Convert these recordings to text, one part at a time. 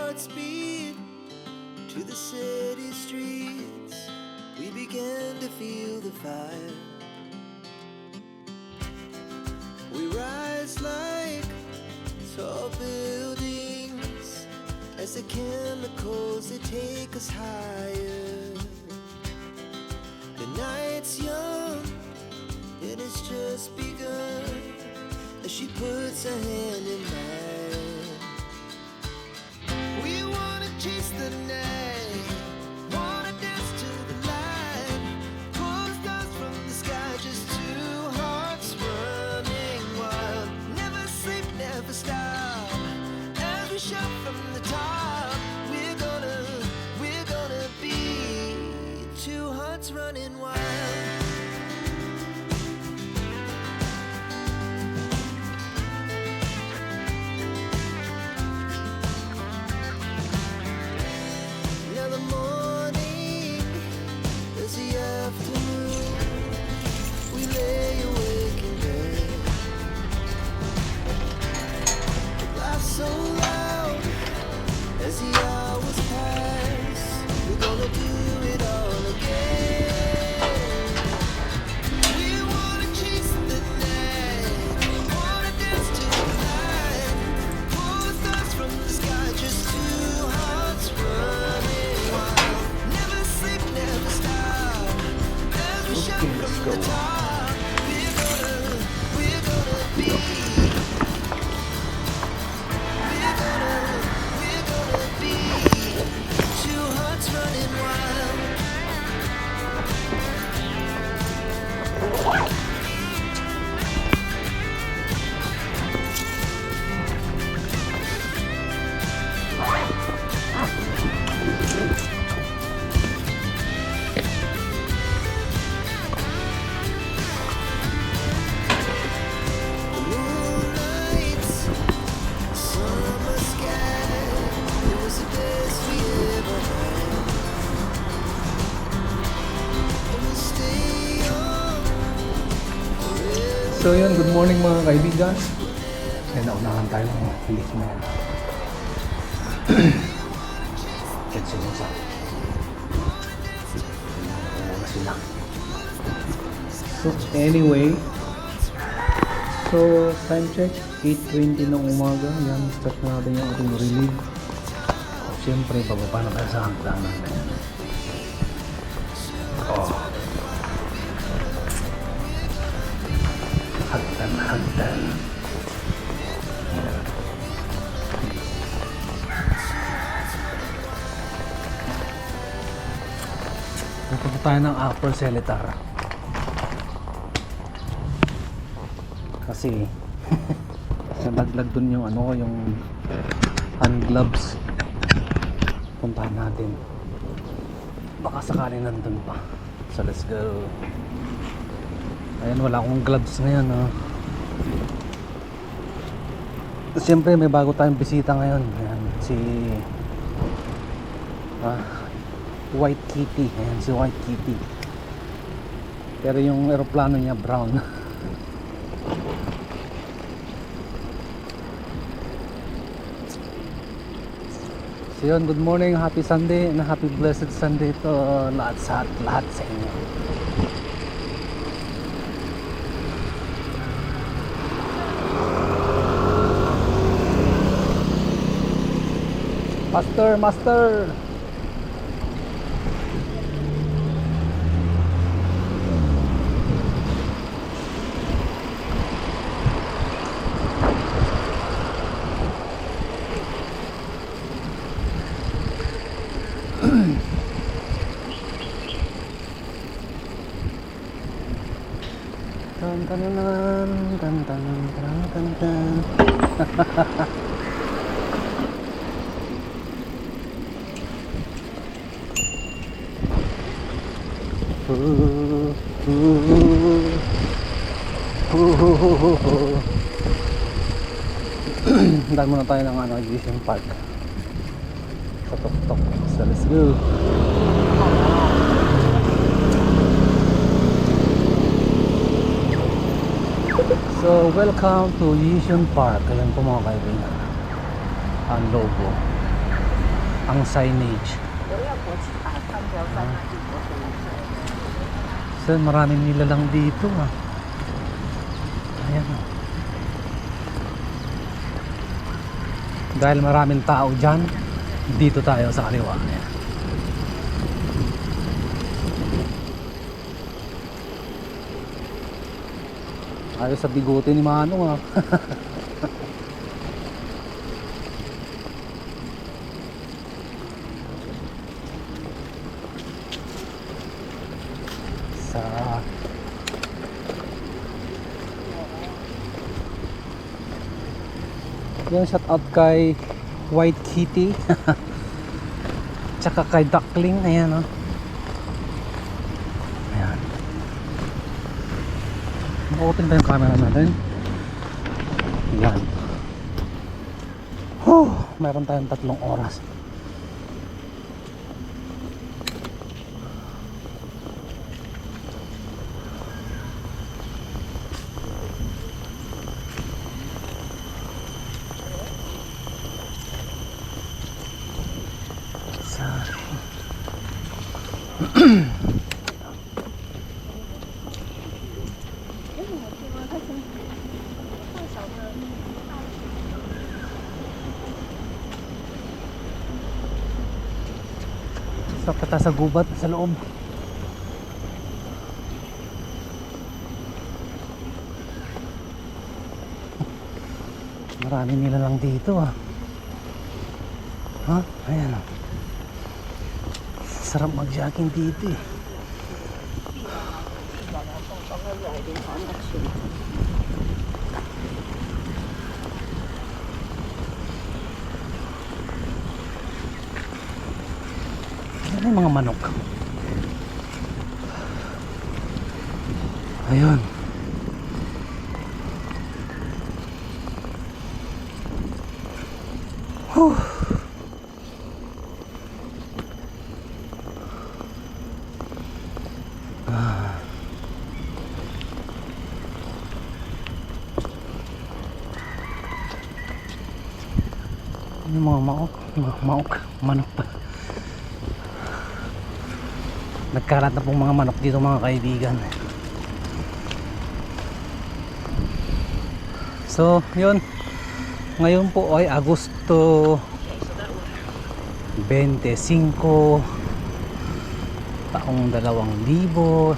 hearts beat to the city streets. We began to feel the fire. We rise like tall buildings as the chemicals, they take us higher. The night's young and it's just begun as she puts her hand in mine. We wanna chase the night, wanna dance to the light, pull stars from the sky, just two hearts running wild. Never sleep, never stop, as we shout from the top. We're gonna be two hearts running wild. Now the morning is the afternoon. We lay awake in bed. Laughs so loud as the hours pass. We're gonna do it all again. We wanna chase the night, wanna dance to the light, pull stars from the sky, just two hearts running wild. Never sleep, never stop, as we shout from the top. We're gonna be, we're gonna be two hearts running wild. Moonlights, summer sky, it was the best we ever had. And we'll stay on forever. So yun, good morning mga kaibigan. Kaya naunahan tayo ng mga hilis na yan. Catch yun sa muna sila. So anyway, so time check 8:20 ng umaga. Yan, start na natin yung ating relief. Siyempre, bababa na tayo sa hagdanan na yan. Oh. Hagdan. Pupunta tayo ng Upper Seletar. Kasi nalaglag dun yung yung hand gloves. Puntahan natin. Baka sakaling nandun pa. So let's go. Ayan, wala akong gloves ngayon, Tapos siyempre may bago tayong bisita ngayon. Ayan, si White Kitty. Ayan, si White Kitty. Pero yung eroplano niya brown. So yun, good morning, happy Sunday and happy blessed Sunday to lahat sa inyo. Master. Dahil muna tayo ng Aviation Park sa Tok-Tok. So let's go. So welcome to Aviation Park. Ayan po mga kaibigan, ang logo. ang signage. So, maraming nilalang dito ah. Ayan ah. Dahil maraming tao dyan, dito tayo sa kaliwa. Ayan. Ayos sa bigote ni Manong ah. Sa yung shout out kay White Kitty tsaka kay Duckling. Ayan o. Ayan. Naka-open ba yung camera natin? Ayan. Mayroon tayong 3 oras. So, kata sa gubat sa loob. Marami nila lang dito ah. Ha? Ayan ah. Sarap mag-jogging dito eh. Ano yung mga manok? Ayun. Whew. Yung mga manok pa. Nagkalat na pong mga manok dito mga kaibigan. So yun, ngayon po ay Agosto 25 taong 2024.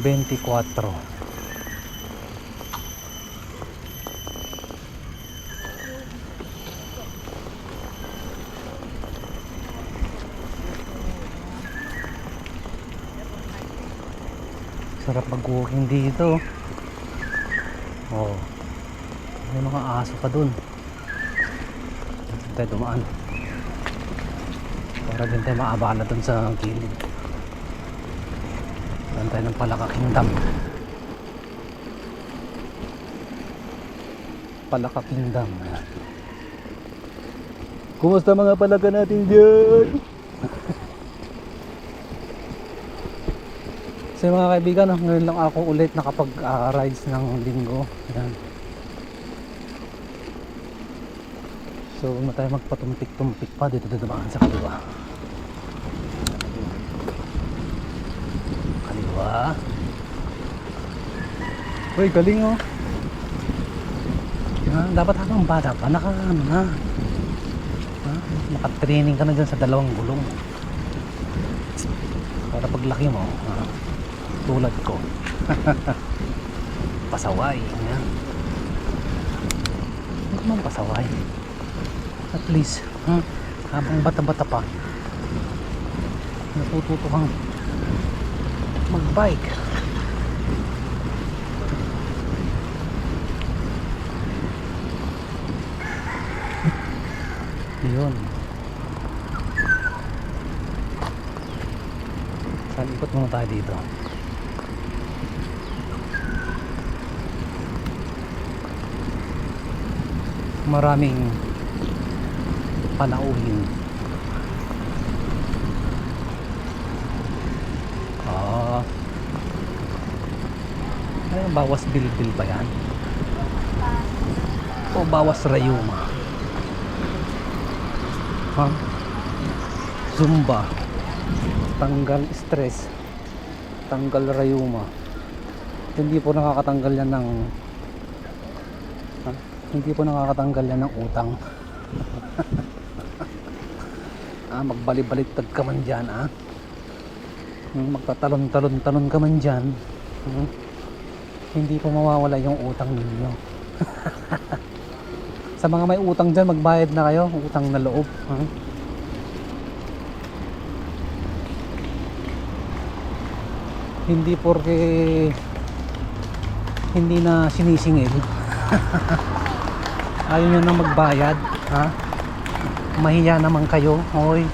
2024. Sarap mag-walking dito. Oh. May mga aso pa dun. Tayo dumaan. Para din tayo maabala dun sa gilid. Doon tayo ng Palaka Kingdom. Palaka Kingdom. Ayan. Kumusta mga palaka natin dyan? So mga kaibigan, ngayon lang ako ulit nakapag-rides ng linggo. Ayan. So huwag na tayo magpatumpik-tumpik pa dito dumaan sa kaliwa. Kaliwa. Uy, galing oh. Dapat habang bata pa naka-ano na. Naka-training ka na dyan sa 2 gulong. Para paglaki mo, tulad ko. Pasaway. Ayan. Huwag naman pasaway. At least, habang bata-bata pa, natututo kang mag-bike. Yun. Saan ikot muna tayo dito? Maraming panauhin. Ano, bawas bilbil ba yan? O bawas rayuma? Ha? Zumba. Tanggal stress. Tanggal rayuma. Hindi po nakakatanggal yan ng hindi po nakakatanggal yan ng utang. Magbalik-baliktad ka man dyan, magtatalon-talon-talon ka man dyan, hindi po mawawala yung utang ninyo. Sa mga may utang dyan, magbayad na kayo, utang na loob. Hindi porke hindi na sinisingil ayaw nyo na magbayad, mahiya naman kayo, oy,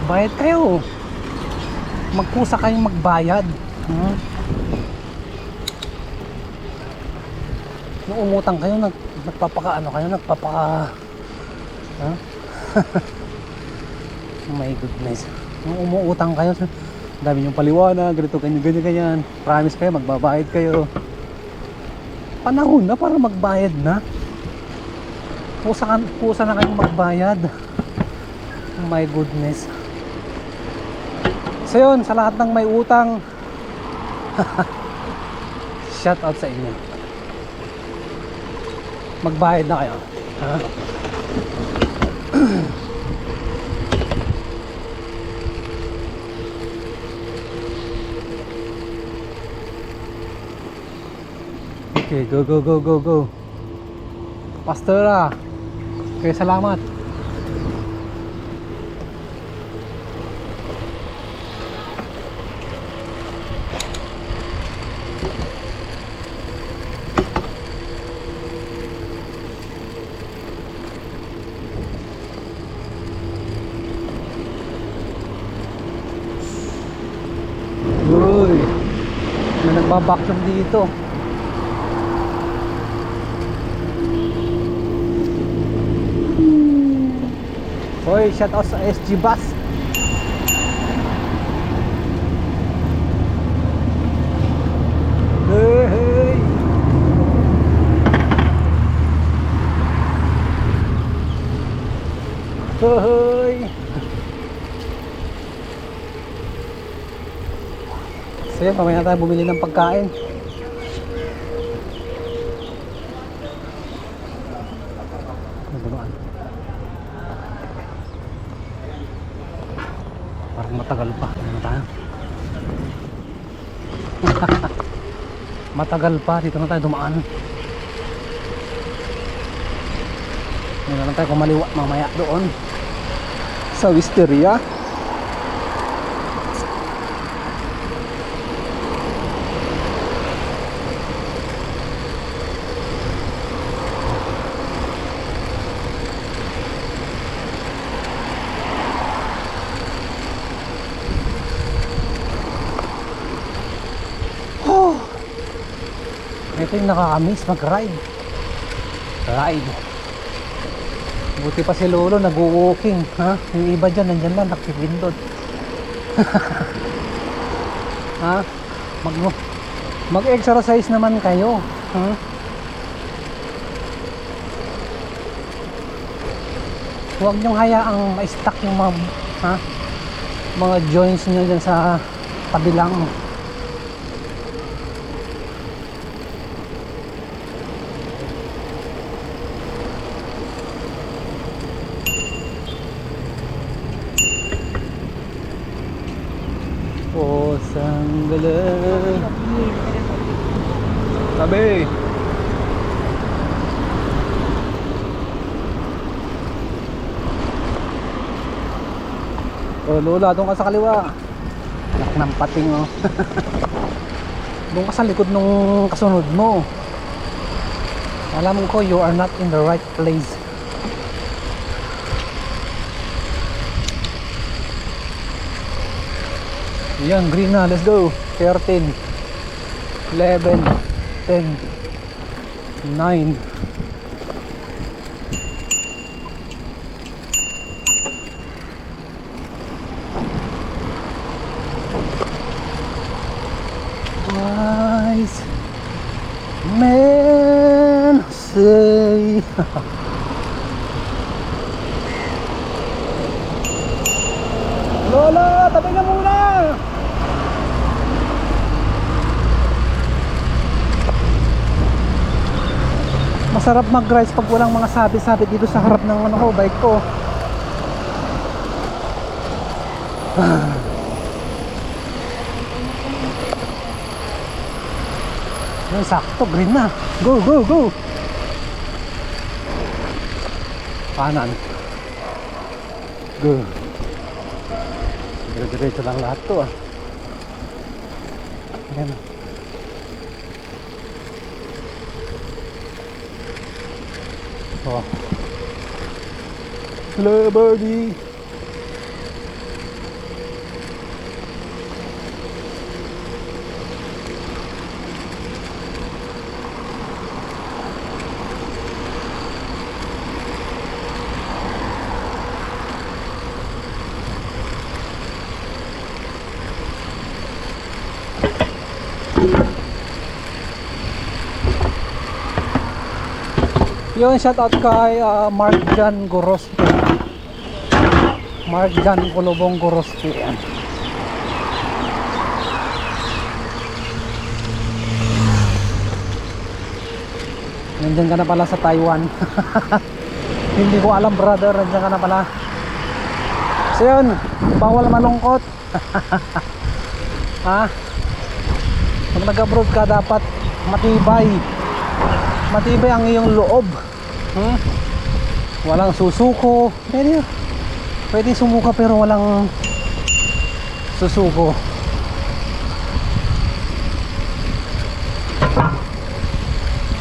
bayad kayo, magkusa kayong magbayad. Nung umutang kayo, nagpapaka ano kayo, oh my goodness. Nung umuutang kayo, dami yung paliwanag, ganito, ganyan, promise kayo, magbabayad kayo. Panahon na para magbayad na. Kusa na kayong magbayad. Oh my goodness. So yun, sa lahat ng may utang, shout out sa inyo. Magbayad na kayo. Okay, go. Pastora. Okay, salamat. Uy, may nagbabacuum dito. Hoy, shout out sa SG Bus. Hey. Hoy. Sige, mamaya tayo bumili ng pagkain. Parang matagal pa. Ano tayo? Matagal pa. Dito na tayo dumaan. Hindi na tayo kumaliwa mamaya doon sa Wisteria. Ito yung nakakamiss mag-ride. Buti pa si Lolo nag-walking, yung iba dyan nandyan lang nakipindot. Mag-exercise naman kayo, huwag nyong hayaang ma-stuck yung mga joints nyo dyan sa tabilang. Sanggala. Tabi. Oh, Lola, doon ka sa kaliwa. Anak ng pating, oh. Doon ka sa likod nung kasunod mo. Alam ko, you are not in the right place. Yan, green na. Let's go. 13 11 10 9. wise men say. Lola, tabi ka muna! Masarap mag-rides pag walang mga sabi-sabi dito sa harap ng ano ko, bike ko. Yan, sakto, green na. Go, go, go! Kanan. Go. Dire-diretso lang lahat to ah. Ayan. Oh. Hello, birdie. Yun, shout out kay Mark Jan Gorospe. Mark Jan Kulubong Gorospe. Yan. Nandiyan ka na pala sa Taiwan. Hindi ko alam brother, nandiyan ka na pala. So yun, bawal malungkot. Ha? Pag nag-abroad ka dapat matibay. Matibay ang iyong loob. Walang susuko. Pwede sumuka pero walang susuko.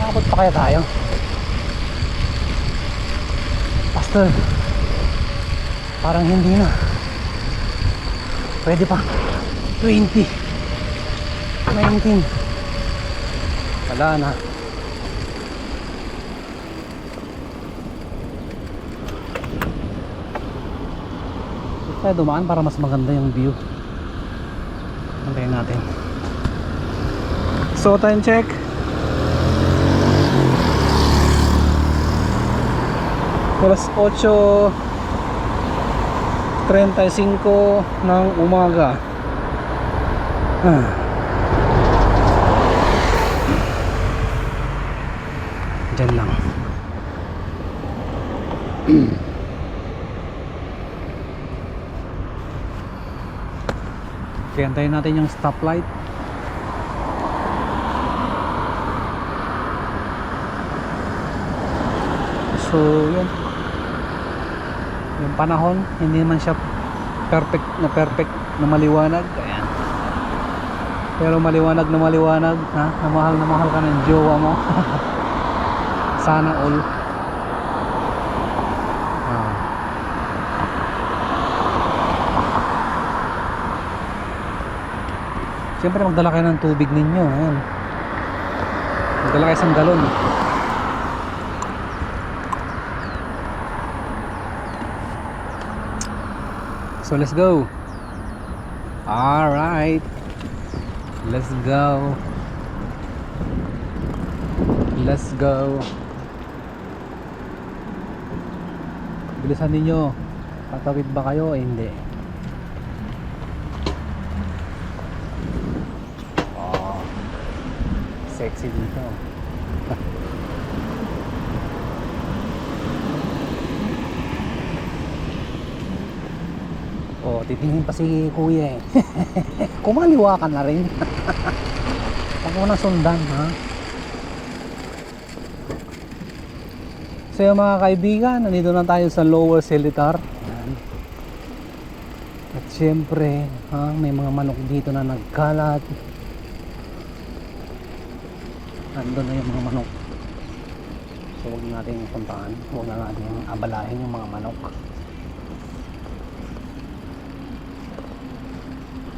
Abot pa kaya tayo? Pastor, parang hindi na. Pwede pa. 20 19. Wala na. Tayo dumaan para mas maganda yung view. Antayin natin. So time check. Alas 8:35 ng umaga. Diyan lang. Okay, antayin natin yung stoplight. So yun, yung panahon hindi naman siya perfect na maliwanag. Ayan. Pero maliwanag na maliwanag, ha? Na mahal ka ng jowa mo. Sana all. Siyempre magdala kayo ng tubig ninyo. Ayan. Magdala kayo isang galon. So let's go. Alright, let's go. Let's go. Bilisan ninyo. Tatawid ba kayo? Hindi. Sexy dito. Oh, titingin pa si kuya eh. Kumaliwa ka na rin. Huwag mo na sundan, ha? So yung mga kaibigan, nandito na tayo sa Lower Selitar. At syempre, ha, may mga manok dito na nagkalat. Nandun na yung mga manok. So huwag natin puntaan. Huwag na natin abalahin yung mga manok.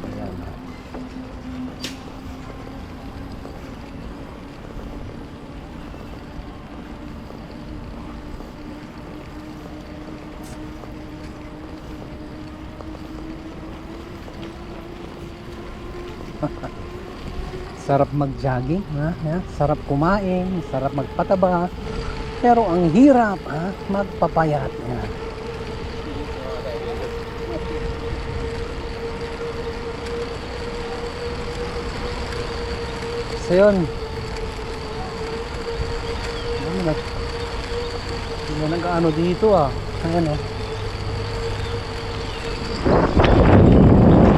Ayan. Sarap mag-jogging, ha? Yan. Sarap kumain, sarap magpataba. Pero ang hirap, ha? Magpapayat. Yan. So yun. Hindi na nag-ano dito ah. Ayan oh.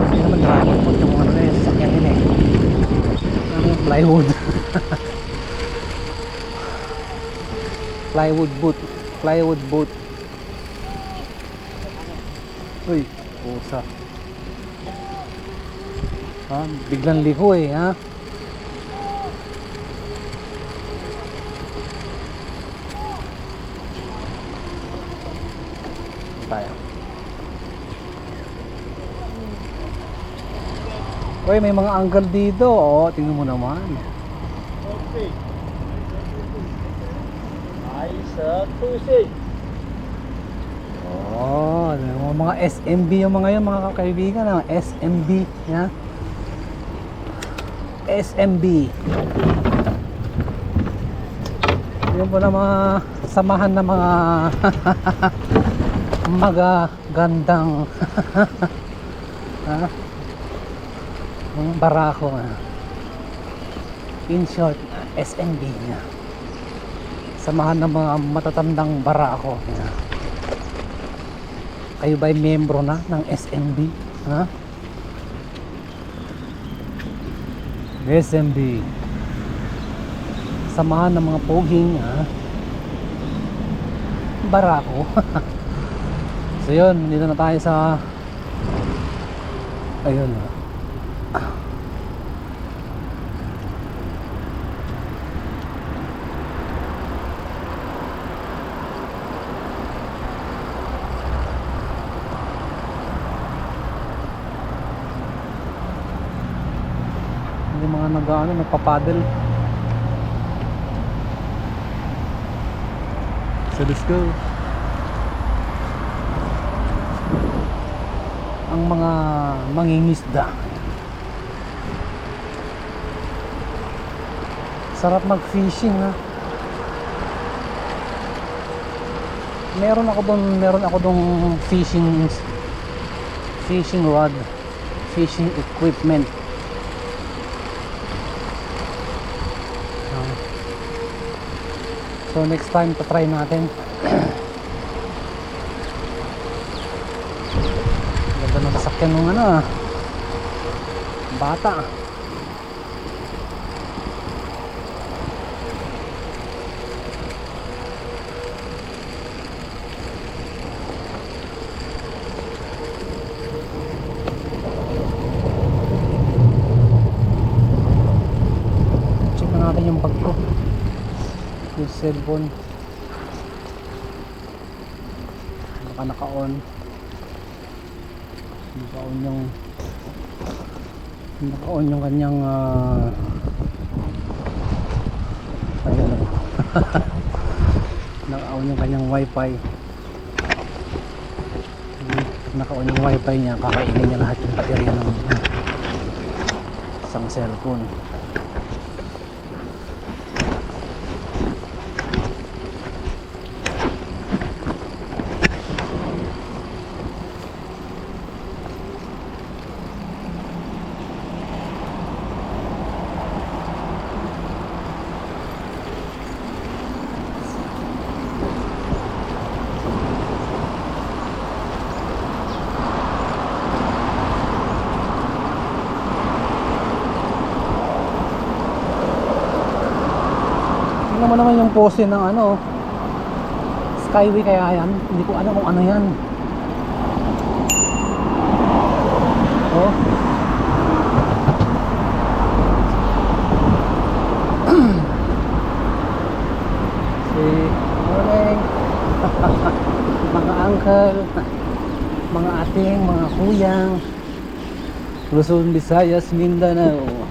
Hindi naman dragon po yung ano na yun. Sasakyan yun eh. Ano yung plywood. Plywood boot. Plywood boot. Uy, pusa. Ha? Biglang liko eh ha. Tayo. Uy, may mga angle dito. Oo, tingnan mo naman. Okay. Ay, sa tusig. Oo, mga SMB yung mga yun, mga kaibigan. Mga SMB. Ya? SMB. Yun po na mga samahan na mga magagandang ha? Mga barako in short SMB niya. Samahan ng mga matatandang barako niya. Kayo ba'y membro na ng SMB? Ha? SMB. Samahan ng mga poging barako. So yun, dito na tayo sa ayun. Yung mga nag-ano, nagpapadel. So let's go. Ang mga mangingisda. Sarap mag-fishing ha. Meron ako dong fishing rod, fishing equipment. So next time try natin. Ganda ng sasakyan ng bata. Check na natin yung bag ko. Yung cellphone baka naka-on yung kanyang ayun naka-on yung kanyang wifi. Naka-on yung wifi niya, kakainin niya lahat yung baterya ng isang cellphone. Tingnan mo naman yung pose ng Skyway kaya yan. Hindi ko alam kung ano yan. Oh. Morning. Mga uncle, mga ating, mga kuyang, Luzon, Visayas, Mindanao.